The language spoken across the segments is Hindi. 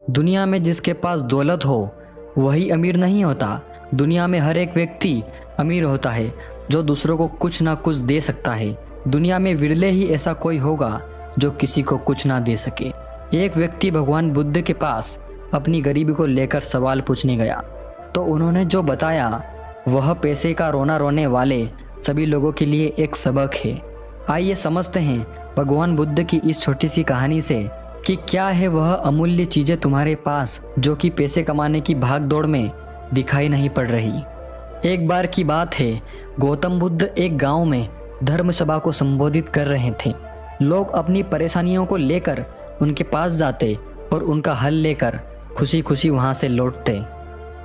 दुनिया में जिसके पास दौलत हो वही अमीर नहीं होता। दुनिया में हर एक व्यक्ति अमीर होता है जो दूसरों को कुछ ना कुछ दे सकता है। दुनिया में विरले ही ऐसा कोई होगा जो किसी को कुछ ना दे सके। एक व्यक्ति भगवान बुद्ध के पास अपनी गरीबी को लेकर सवाल पूछने गया तो उन्होंने जो बताया वह पैसे का रोना रोने वाले सभी लोगों के लिए एक सबक है। आइए समझते हैं भगवान बुद्ध की इस छोटी सी कहानी से कि क्या है वह अमूल्य चीजें तुम्हारे पास जो कि पैसे कमाने की भाग दौड़ में दिखाई नहीं पड़ रही। एक बार की बात है, गौतम बुद्ध एक गांव में धर्म सभा को संबोधित कर रहे थे। लोग अपनी परेशानियों को लेकर उनके पास जाते और उनका हल लेकर खुशी खुशी वहां से लौटते।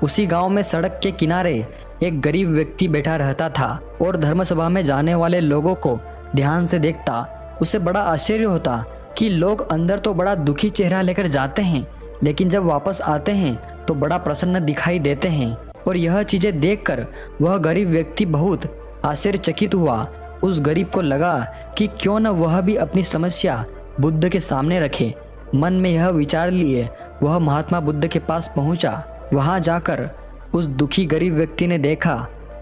उसी गांव में सड़क के किनारे एक गरीब व्यक्ति बैठा रहता था और धर्म सभा में जाने वाले लोगों को ध्यान से देखता उसे बड़ा आश्चर्य होता कि लोग अंदर तो बड़ा दुखी चेहरा लेकर जाते हैं लेकिन जब वापस आते हैं तो बड़ा प्रसन्न दिखाई देते हैं। और यह चीजें देखकर वह गरीब व्यक्ति बहुत आश्चर्यचकित हुआ। उस गरीब को लगा कि क्यों न वह भी अपनी समस्या बुद्ध के सामने रखे। मन में यह विचार लिए वह महात्मा बुद्ध के पास पहुंचा। वहां जाकर उस दुखी गरीब व्यक्ति ने देखा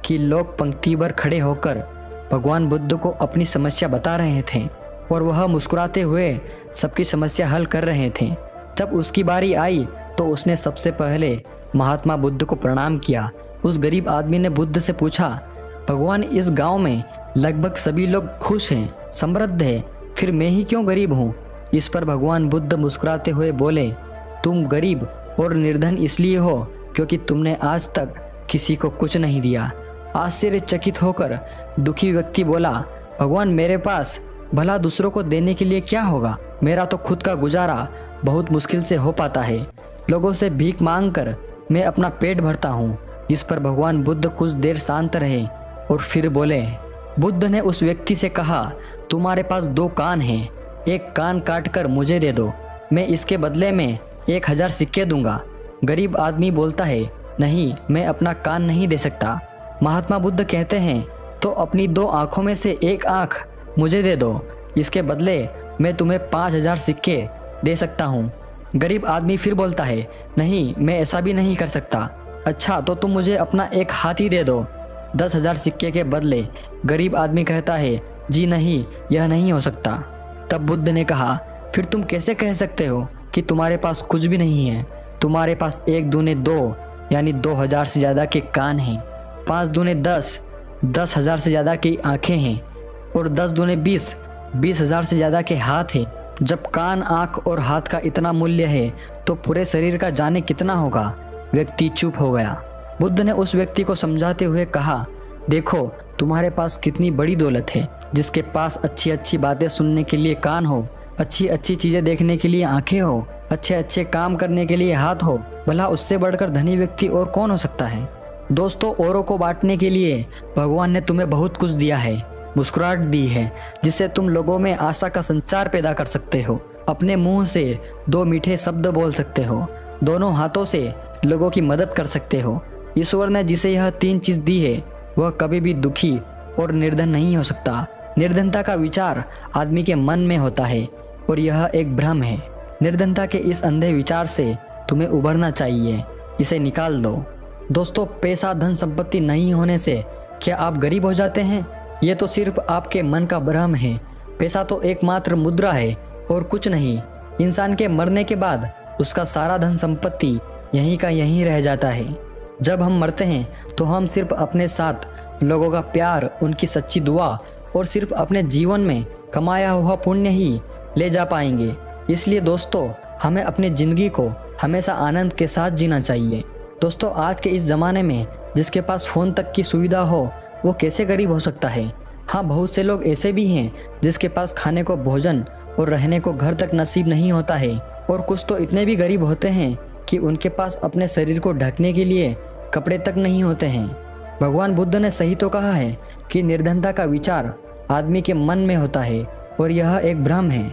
कि लोग पंक्ति भर खड़े होकर भगवान बुद्ध को अपनी समस्या बता रहे थे और वह मुस्कुराते हुए सबकी समस्या हल कर रहे थे। जब उसकी बारी आई तो उसने सबसे पहले महात्मा बुद्ध को प्रणाम किया। उस गरीब आदमी ने बुद्ध से पूछा, भगवान इस गांव में लगभग सभी लोग खुश हैं, समृद्ध है, फिर मैं ही क्यों गरीब हूँ? इस पर भगवान बुद्ध मुस्कुराते हुए बोले, तुम गरीब और निर्धन इसलिए हो क्योंकि तुमने आज तक किसी को कुछ नहीं दिया। आश्चर्यचकित होकर दुखी व्यक्ति बोला, भगवान मेरे पास भला दूसरों को देने के लिए क्या होगा? मेरा तो खुद का गुजारा बहुत मुश्किल से हो पाता है। लोगों से भीख मांग कर मैं अपना पेट भरता हूँ। इस पर भगवान बुद्ध कुछ देर शांत रहे और फिर बोले, बुद्ध ने उस व्यक्ति से कहा, तुम्हारे पास 2 कान हैं, एक कान काट कर मुझे दे दो, मैं इसके बदले में 1000 सिक्के दूंगा। गरीब आदमी बोलता है, नहीं, मैं अपना कान नहीं दे सकता। महात्मा बुद्ध कहते हैं, तो अपनी 2 आंखों में से एक आंख मुझे दे दो, इसके बदले मैं तुम्हें 5000 सिक्के दे सकता हूँ। गरीब आदमी फिर बोलता है, नहीं, मैं ऐसा भी नहीं कर सकता। अच्छा, तो तुम मुझे अपना एक हाथ ही दे दो 10,000 सिक्के के बदले। गरीब आदमी कहता है, जी नहीं, यह नहीं हो सकता। तब बुद्ध ने कहा, फिर तुम कैसे कह सकते हो कि तुम्हारे पास कुछ भी नहीं है? तुम्हारे पास 1 दूने 2 यानी 2000 से ज़्यादा के कान हैं, 5 दूने 10 10,000 से ज़्यादा की आँखें हैं और 10 दूने 20 20,000 से ज़्यादा के हाथ हैं। जब कान, आँख और हाथ का इतना मूल्य है तो पूरे शरीर का जाने कितना होगा? व्यक्ति चुप हो गया। बुद्ध ने उस व्यक्ति को समझाते हुए कहा, देखो तुम्हारे पास कितनी बड़ी दौलत है। जिसके पास अच्छी अच्छी बातें सुनने के लिए कान हो, अच्छी अच्छी चीज़ें देखने के लिए आँखें हो, अच्छे अच्छे काम करने के लिए हाथ हो, भला उससे बढ़कर धनी व्यक्ति और कौन हो सकता है? दोस्तों, औरों को बांटने के लिए भगवान ने तुम्हें बहुत कुछ दिया है, मुस्कुराहट दी है जिससे तुम लोगों में आशा का संचार पैदा कर सकते हो। अपने मुंह से 2 मीठे शब्द बोल सकते हो, दोनों हाथों से लोगों की मदद कर सकते हो। ईश्वर ने जिसे यह 3 चीज दी है वह कभी भी दुखी और निर्धन नहीं हो सकता। निर्धनता का विचार आदमी के मन में होता है और यह एक भ्रम है। निर्धनता के इस अंधे विचार से तुम्हें उभरना चाहिए, इसे निकाल दो। दोस्तों, पैसा धन संपत्ति नहीं होने से क्या आप गरीब हो जाते हैं? ये तो सिर्फ आपके मन का भ्रम है। पैसा तो एकमात्र मुद्रा है और कुछ नहीं। इंसान के मरने के बाद उसका सारा धन संपत्ति यहीं का यहीं रह जाता है। जब हम मरते हैं तो हम सिर्फ अपने साथ लोगों का प्यार, उनकी सच्ची दुआ और सिर्फ अपने जीवन में कमाया हुआ पुण्य ही ले जा पाएंगे। इसलिए दोस्तों, हमें अपनी ज़िंदगी को हमेशा आनंद के साथ जीना चाहिए। दोस्तों, आज के इस ज़माने में जिसके पास फ़ोन तक की सुविधा हो वो कैसे गरीब हो सकता है? हाँ, बहुत से लोग ऐसे भी हैं जिसके पास खाने को भोजन और रहने को घर तक नसीब नहीं होता है। और कुछ तो इतने भी गरीब होते हैं कि उनके पास अपने शरीर को ढकने के लिए कपड़े तक नहीं होते हैं। भगवान बुद्ध ने सही तो कहा है कि निर्धनता का विचार आदमी के मन में होता है और यह एक भ्रम है।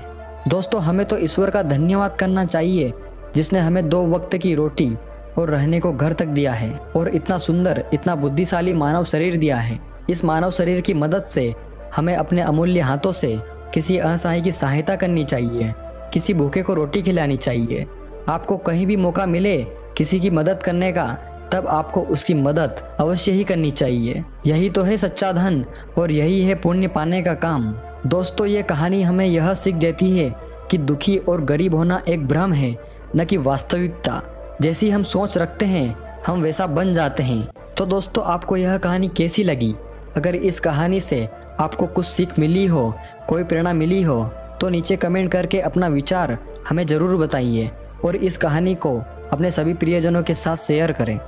दोस्तों, हमें तो ईश्वर का धन्यवाद करना चाहिए जिसने हमें 2 वक्त की रोटी और रहने को घर तक दिया है और इतना सुंदर, इतना बुद्धिशाली मानव शरीर दिया है। इस मानव शरीर की मदद से हमें अपने अमूल्य हाथों से किसी असहाय की सहायता करनी चाहिए, किसी भूखे को रोटी खिलानी चाहिए आपको कहीं भी मौका मिले किसी की मदद करने का, तब आपको उसकी मदद अवश्य ही करनी चाहिए। यही तो है सच्चा धन और यही है पुण्य पाने का काम। दोस्तों, ये कहानी हमें यह सीख देती है कि दुखी और गरीब होना एक भ्रम है, न कि वास्तविकता। जैसी हम सोच रखते हैं हम वैसा बन जाते हैं। तो दोस्तों, आपको यह कहानी कैसी लगी? अगर इस कहानी से आपको कुछ सीख मिली हो, कोई प्रेरणा मिली हो, तो नीचे कमेंट करके अपना विचार हमें ज़रूर बताइए और इस कहानी को अपने सभी प्रियजनों के साथ शेयर करें।